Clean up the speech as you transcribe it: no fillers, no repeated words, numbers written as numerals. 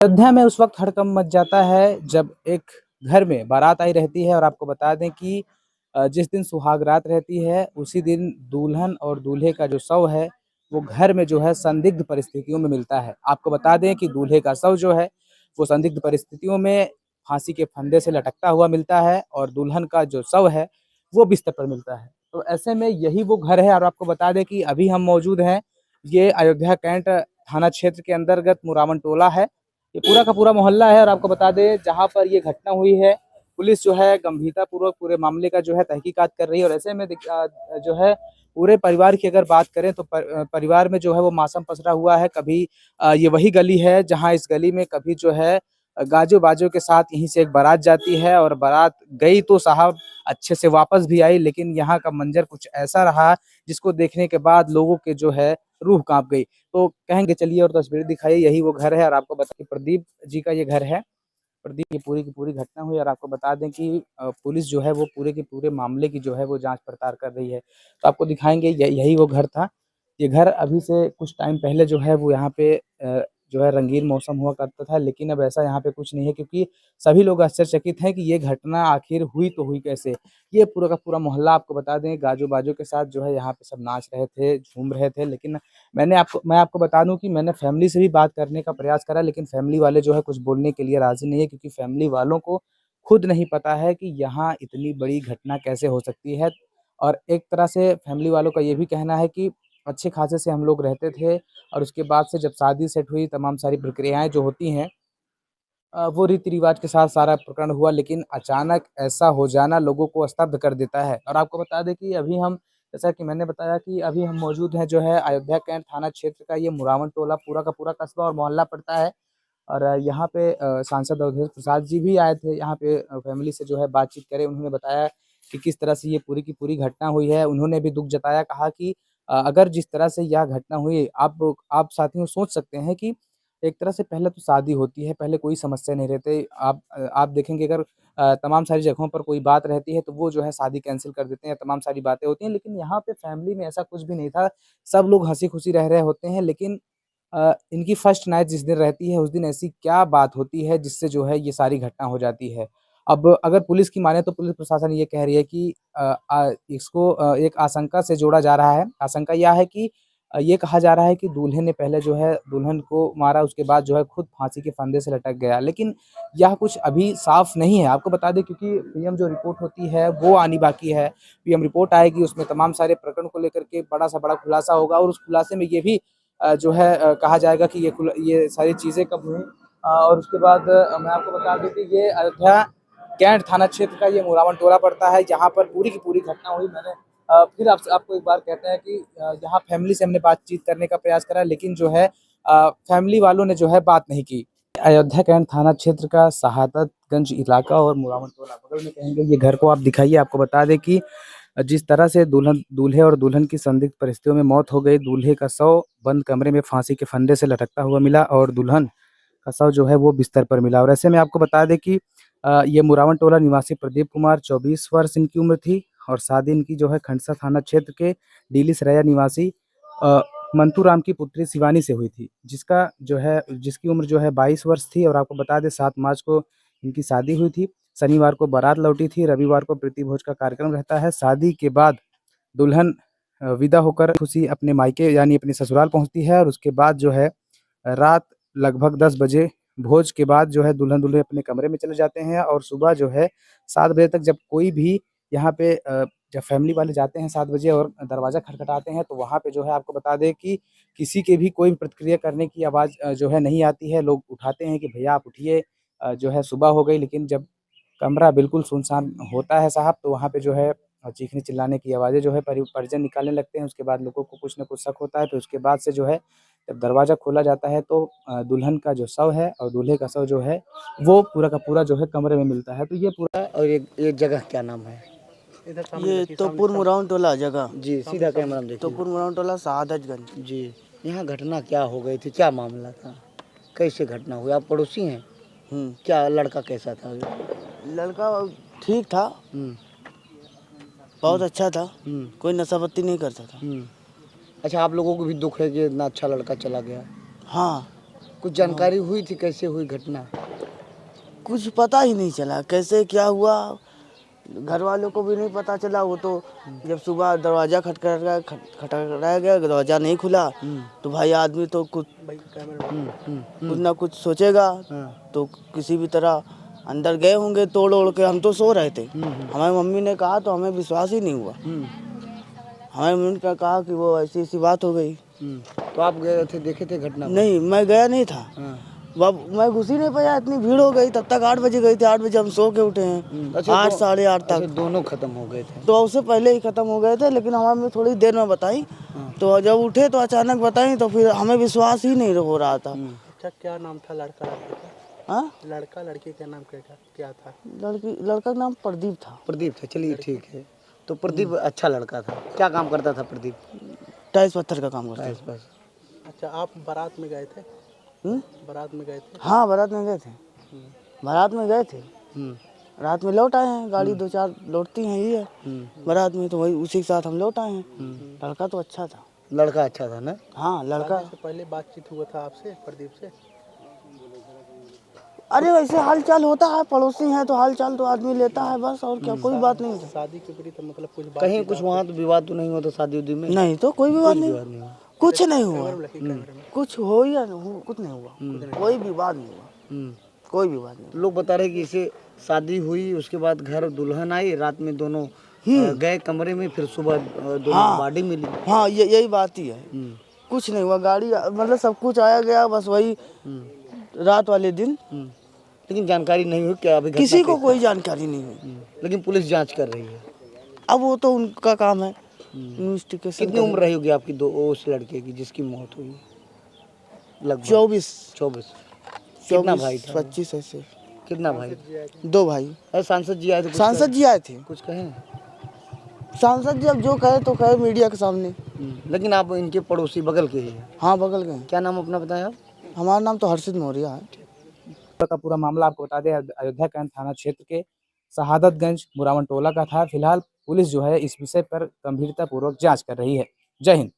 अयोध्या में उस वक्त हड़कंप मच जाता है जब एक घर में बारात आई रहती है और आपको बता दें कि जिस दिन सुहाग रात रहती है उसी दिन दुल्हन और दूल्हे का जो शव है वो घर में जो है संदिग्ध परिस्थितियों में मिलता है। आपको बता दें कि दूल्हे का शव जो है वो संदिग्ध परिस्थितियों में फांसी के फंदे से लटकता हुआ मिलता है और दुल्हन का जो शव है वो बिस्तर पर मिलता है। तो ऐसे में यही वो घर है और आपको बता दें कि अभी हम मौजूद हैं, ये अयोध्या कैंट थाना क्षेत्र के अंतर्गत मुरावन टोला है। ये पूरा का पूरा मोहल्ला है और आपको बता दें जहाँ पर ये घटना हुई है, पुलिस जो है गंभीरता पूर्वक पूरे मामले का जो है तहकीकात कर रही है और ऐसे में जो है पूरे परिवार की अगर बात करें तो परिवार में जो है वो मातम पसरा हुआ है। कभी ये वही गली है जहाँ इस गली में कभी जो है गाजो बाजों के साथ यहीं से एक बारात जाती है और बारात गई तो साहब अच्छे से वापस भी आई, लेकिन यहाँ का मंजर कुछ ऐसा रहा जिसको देखने के बाद लोगों के जो है रूह कांप गई। तो कहेंगे चलिए और तस्वीर दिखाइए, यही वो घर है और आपको बता कि प्रदीप जी का ये घर है। प्रदीप की पूरी घटना हुई और आपको बता दें कि पुलिस जो है वो पूरे के पूरे मामले की जो है वो जांच पड़ताल कर रही है। तो आपको दिखाएंगे यही वो घर था। ये घर अभी से कुछ टाइम पहले जो है वो यहाँ पे जो है रंगीन मौसम हुआ करता था, लेकिन अब ऐसा यहाँ पे कुछ नहीं है क्योंकि सभी लोग आश्चर्यचकित हैं कि ये घटना आखिर हुई तो हुई कैसे। ये पूरा का पूरा मोहल्ला आपको बता दें गाजो बाजो के साथ जो है यहाँ पे सब नाच रहे थे, झूम रहे थे, लेकिन मैं आपको बता दूं कि मैंने फैमिली से भी बात करने का प्रयास करा, लेकिन फैमिली वाले जो है कुछ बोलने के लिए राजी नहीं है क्योंकि फैमिली वालों को खुद नहीं पता है कि यहाँ इतनी बड़ी घटना कैसे हो सकती है। और एक तरह से फैमिली वालों का ये भी कहना है कि अच्छे खासे से हम लोग रहते थे और उसके बाद से जब शादी सेट हुई तमाम सारी प्रक्रियाएं जो होती हैं वो रीति-रिवाज के साथ सारा प्रकरण हुआ, लेकिन अचानक ऐसा हो जाना लोगों को स्तब्ध कर देता है। और आपको बता दें कि अभी हम जैसा कि मैंने बताया कि अभी हम मौजूद हैं जो है अयोध्या कैंट थाना क्षेत्र का ये मुरावन टोला पूरा का पूरा कस्बा और मोहल्ला पड़ता है। और यहाँ पे सांसद अवधेश प्रसाद जी भी आए थे यहाँ पे फैमिली से जो है बातचीत करे। उन्होंने बताया कि किस तरह से ये पूरी की पूरी घटना हुई है। उन्होंने भी दुःख जताया, कहा कि अगर जिस तरह से यह घटना हुई आप साथियों सोच सकते हैं कि एक तरह से पहले तो शादी होती है, पहले कोई समस्या नहीं रहते। आप देखेंगे अगर तमाम सारी जगहों पर कोई बात रहती है तो वो जो है शादी कैंसल कर देते हैं, तमाम सारी बातें होती हैं, लेकिन यहाँ पे फैमिली में ऐसा कुछ भी नहीं था। सब लोग हँसी-खुशी रह रहे होते हैं, लेकिन इनकी फर्स्ट नाइट जिस दिन रहती है उस दिन ऐसी क्या बात होती है जिससे जो है ये सारी घटना हो जाती है। अब अगर पुलिस की माने तो पुलिस प्रशासन ये कह रही है कि इसको एक आशंका से जोड़ा जा रहा है। आशंका यह है कि ये कहा जा रहा है कि दूल्हे ने पहले जो है दुल्हन को मारा, उसके बाद जो है खुद फांसी के फंदे से लटक गया। लेकिन यह कुछ अभी साफ नहीं है। आपको बता दें क्योंकि पीएम जो रिपोर्ट होती है वो आनी बाकी है। पीएम रिपोर्ट आएगी, उसमें तमाम सारे प्रकरण को लेकर के बड़ा से बड़ा खुलासा होगा और उस खुलासे में ये भी जो है कहा जाएगा कि ये सारी चीज़ें कब हुई। और उसके बाद मैं आपको बता दूँ कि ये अयोध्या कैंट थाना क्षेत्र का ये मुरावन टोला पड़ता है, जहाँ पर पूरी की पूरी घटना हुई। मैंने फिर आपको एक बार कहते हैं कि यहाँ फैमिली से हमने बातचीत करने का प्रयास करा, लेकिन जो है फैमिली वालों ने जो है बात नहीं की। अयोध्या कैंट थाना क्षेत्र का शहादतगंज इलाका और मुरावन टोला बगल में कहेंगे। ये घर को आप दिखाइए। आपको बता दें कि जिस तरह से दूल्हे और दुल्हन की संदिग्ध परिस्थितियों में मौत हो गई, दूल्हे का शव बंद कमरे में फांसी के फंदे से लटकता हुआ मिला और दुल्हन का शव जो है वो बिस्तर पर मिला। और ऐसे में आपको बता दें कि ये मुरावन टोला निवासी प्रदीप कुमार 24 वर्ष इनकी उम्र थी और शादी इनकी जो है खंडसा थाना क्षेत्र के डीली सरैया निवासी अ, मंतू राम की पुत्री शिवानी से हुई थी, जिसकी उम्र जो है 22 वर्ष थी। और आपको बता दें 7 मार्च को इनकी शादी हुई थी। शनिवार को बारात लौटी थी, रविवार को प्रीति भोज का कार्यक्रम रहता है। शादी के बाद दुल्हन विदा होकर खुशी अपने मायके यानी अपने ससुराल पहुँचती है और उसके बाद जो है रात लगभग 10 बजे भोज के बाद जो है दुल्हन-दूल्हे अपने कमरे में चले जाते हैं और सुबह जो है 7 बजे तक जब कोई भी यहाँ पे जब फैमिली वाले जाते हैं 7 बजे और दरवाज़ा खटखटाते हैं तो वहाँ पे जो है आपको बता दें कि किसी के भी कोई प्रतिक्रिया करने की आवाज़ जो है नहीं आती है। लोग उठाते हैं कि भैया आप उठिए, जो है सुबह हो गई। लेकिन जब कमरा बिल्कुल सुनसान होता है साहब तो वहाँ पे जो है चीखने चिल्लाने की आवाज़ें जो है परिजन निकालने लगते हैं। उसके बाद लोगों को कुछ न कुछ शक होता है। तो उसके बाद से जो है जब दरवाज़ा खोला जाता है तो दुल्हन का जो शव है और दूल्हे का शव जो है वो पूरा का पूरा जो है कमरे में मिलता है। तो ये पूरा और ये जगह क्या नाम है? इधर सामने ये देखिए, सामने तोपुर मुरावन टोला जगह। जी, सीधा कैमरा में देखिए। तोपुर मुरावन टोला शहादतगंज। जी, यहाँ घटना क्या हो गई थी? क्या मामला था? कैसे घटना हुई? आप पड़ोसी हैं? क्या लड़का कैसा था? लड़का ठीक था, बहुत अच्छा था, कोई नशा पत्ती नहीं करता था। अच्छा, आप लोगों को भी दुख है कि इतना अच्छा लड़का चला गया? हाँ, कुछ जानकारी हुई थी कैसे हुई घटना? कुछ पता ही नहीं चला कैसे क्या हुआ, घर वालों को भी नहीं पता चला। वो तो जब सुबह दरवाज़ा खटखटाया गया, दरवाज़ा नहीं खुला तो भाई आदमी तो कुछ ना कुछ सोचेगा, तो किसी भी तरह अंदर गए होंगे तोड़ ओड़ के। हम तो सो रहे थे, हमारी मम्मी ने कहा तो हमें विश्वास ही नहीं हुआ। हमारी मम्मी ने कहा कि वो ऐसी ऐसी बात हो गई। तो आप गए थे, देखे थे घटना को? नहीं, मैं गया नहीं था। मैं घुस ही नहीं पाया, इतनी भीड़ हो गई। तब तक 8 बजे गई थी, 8 बजे हम सो के उठे हैं। अच्छा, 8 साढ़े 8 तक दोनों खत्म हो गए थे? तो उससे पहले ही खत्म हो गए थे, लेकिन हमें थोड़ी देर में बताई। तो जब उठे तो अचानक बताई, तो फिर हमें विश्वास ही नहीं हो रहा था। अच्छा, क्या नाम था लड़का लड़की का? हाँ, लड़का लड़की का नाम क्या था? लड़का का नाम प्रदीप था। प्रदीप था, चलिए ठीक है। तो प्रदीप अच्छा लड़का था, क्या काम करता था प्रदीप? टाइल्स पत्थर का काम करता था। बस। अच्छा, आप बारात में गए थे? बारात में गए थे? हाँ, बारात में गए थे। बारात में गए थे, रात में लौट आए हैं। गाड़ी 2-4 लौटती हैं ही है बारात में, तो वही उसी के साथ हम लौट आए हैं। लड़का तो अच्छा था। लड़का अच्छा था ना? हाँ, लड़का। शादी से पहले बातचीत हुआ था आपसे प्रदीप से? अरे वैसे हाल चाल होता है, पड़ोसी हैं तो हाल चाल तो आदमी लेता है बस, और क्या, कोई बात नहीं है। शादी के प्रति तो मतलब कुछ बात कहीं कुछ वहाँ तो विवाद तो नहीं हुआ था शादी उदी में? नहीं तो कोई भी बात नहीं, हुआ। कुछ नहीं हुआ। कैमरे में? कुछ हो या न हो, कुछ नहीं हुआ, कोई विवाद नहीं हुआ, कोई विवाद नहीं। लोग बता रहे कि इसे शादी हुई, उसके बाद घर दुल्हन आई, रात में दोनों गए कमरे में, फिर सुबह दोनों बॉडी मिली। हाँ, यही बात ही है। कुछ नहीं हुआ, गाड़ी मतलब सब कुछ आया गया, बस वही रात वाले दिन लेकिन जानकारी नहीं हुई क्या अभी किसी को कोई जानकारी नहीं हुई। लेकिन पुलिस जांच कर रही है। अब वो तो उनका काम है, इन्वेस्टिगेशन। कितनी उम्र रही होगी आपकी उस लड़के की जिसकी मौत हुई? लगभग 24 कितना भाई था? 25 ऐसे। कितना भाई? 2 भाई। अरे सांसद जी आए थे? सांसद जी आए थे। कुछ कहें? सांसद जी अब जो कहे तो कहे मीडिया के सामने। लेकिन आप इनके पड़ोसी बगल के ही हैं? हाँ, बगल के हैं। क्या नाम अपना बताया आप? हमारा नाम तो हर्षित मौर्य है। का पूरा मामला आपको बता दें, अयोध्या कैंट थाना क्षेत्र के शहादतगंज मुरावन टोला का था। फिलहाल पुलिस जो है इस विषय पर गंभीरता पूर्वक जांच कर रही है। जय हिंद।